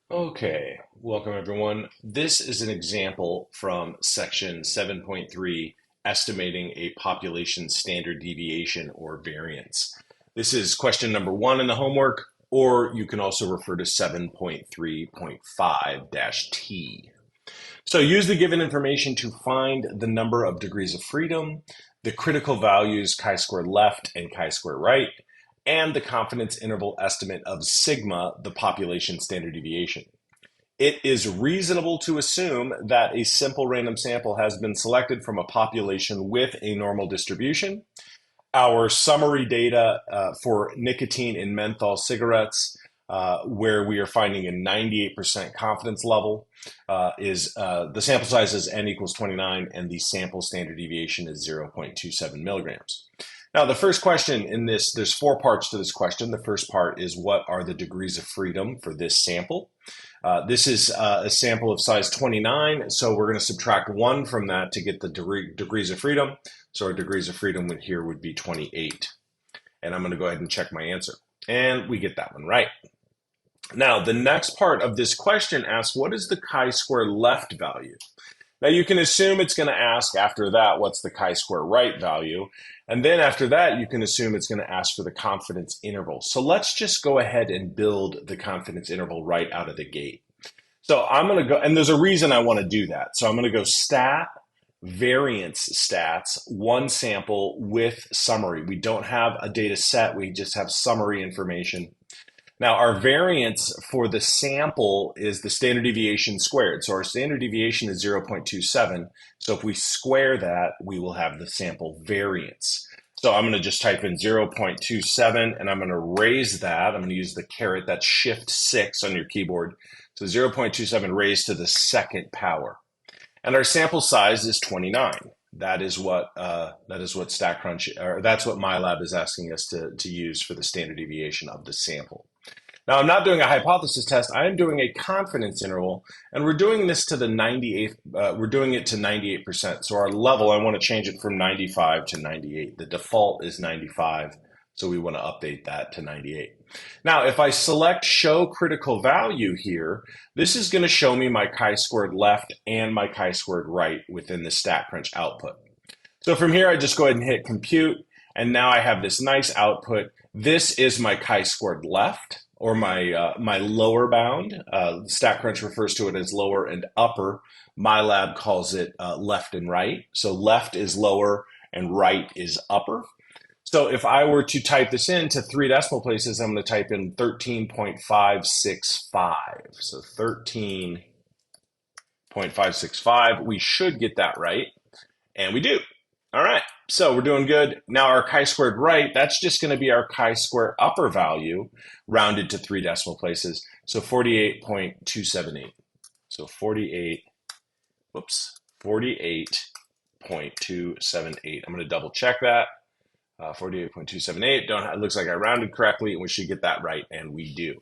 Okay, welcome everyone. This is an example from section 7.3, estimating a population standard deviation or variance. This is question number 1 in the homework, or you can also refer to 7.3.5-T. So use the given information to find the number of degrees of freedom, the critical values chi-squared left and chi-squared right, and the confidence interval estimate of sigma, the population standard deviation. It is reasonable to assume that a simple random sample has been selected from a population with a normal distribution. Our summary data for nicotine in menthol cigarettes, where we are finding a 98% confidence level, is the sample size is n equals 29, and the sample standard deviation is 0.27 milligrams. Now, the first question in this, there's 4 parts to this question. The first part is what are the degrees of freedom for this sample? This is a sample of size 29, so we're going to subtract 1 from that to get the degrees of freedom. So our degrees of freedom here would be 28. And I'm going to go ahead and check my answer. And we get that one right. Now, the next part of this question asks, what is the chi-square left value? Now, you can assume it's going to ask after that, what's the chi-square right value? And then after that, you can assume it's going to ask for the confidence interval. So let's just go ahead and build the confidence interval right out of the gate. So I'm going to go, and there's a reason I want to do that. So I'm going to go stat, variance stats, one sample with summary. We don't have a data set, we just have summary information. Now, our variance for the sample is the standard deviation squared. So our standard deviation is 0.27. So if we square that, we will have the sample variance. So I'm going to just type in 0.27, and I'm going to raise that. I'm going to use the caret, that's Shift 6 on your keyboard. So 0.27 raised to the second power. And our sample size is 29. That is what StatCrunch, or that's what MyLab is asking us to use for the standard deviation of the sample. Now, I'm not doing a hypothesis test. I am doing a confidence interval, and we're doing this to the 98th. We're doing it to 98%. So our level, I want to change it from 95 to 98. The default is 95, so we want to update that to 98. Now, if I select Show Critical Value here, this is going to show me my chi-squared left and my chi-squared right within the StatCrunch output. So from here, I just go ahead and hit Compute, and now I have this nice output. This is my chi-squared left, or my lower bound. StatCrunch refers to it as lower and upper. MyLab calls it left and right. So left is lower and right is upper. So if I were to type this into 3 decimal places, I'm going to type in 13.565. So 13.565. We should get that right, and we do. All right, so we're doing good. Now our chi-squared right, that's just going to be our chi-square upper value rounded to 3 decimal places. So 48.278. So 48.278. I'm going to double check that. 48.278. It looks like I rounded correctly, and we should get that right, and we do.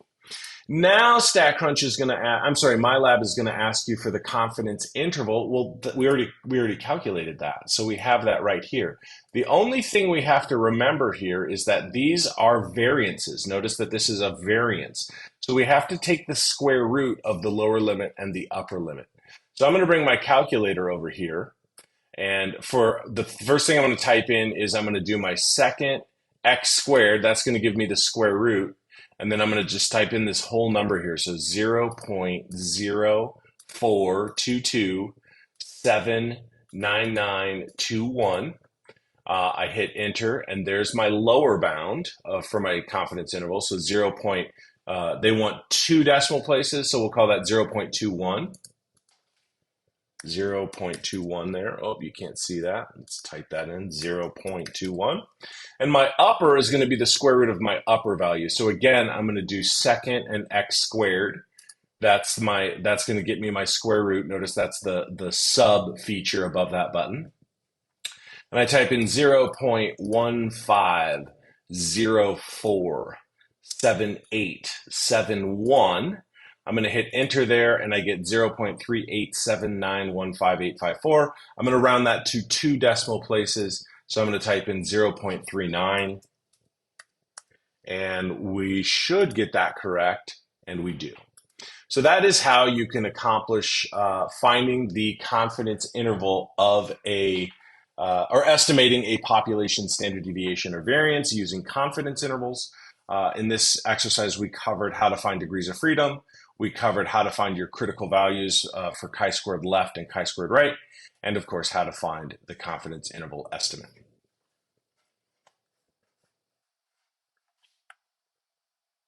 Now StatCrunch is going to, MyLab is going to ask you for the confidence interval. Well, we already calculated that, so we have that right here. The only thing we have to remember here is that these are variances. Notice that this is a variance. So we have to take the square root of the lower limit and the upper limit. So I'm going to bring my calculator over here. And for the first thing I'm going to type in is I'm going to do my second x squared. That's going to give me the square root. And then I'm going to just type in this whole number here. So 0.042279921. I hit enter, and there's my lower bound for my confidence interval. So they want 2 decimal places, so we'll call that 0.21. 0.21 there. Oh, you can't see that. Let's type that in, 0.21. And my upper is going to be the square root of my upper value. So again, I'm going to do second and x squared. That's going to get me my square root. Notice that's the sub feature above that button. And I type in 0.15047871. I'm going to hit enter there, and I get 0.3879158554. I'm going to round that to 2 decimal places. So I'm going to type in 0.39, and we should get that correct, and we do. So that is how you can accomplish finding the confidence interval of or estimating a population standard deviation or variance using confidence intervals. In this exercise, we covered how to find degrees of freedom. We covered how to find your critical values for chi-squared left and chi-squared right. And of course, how to find the confidence interval estimate.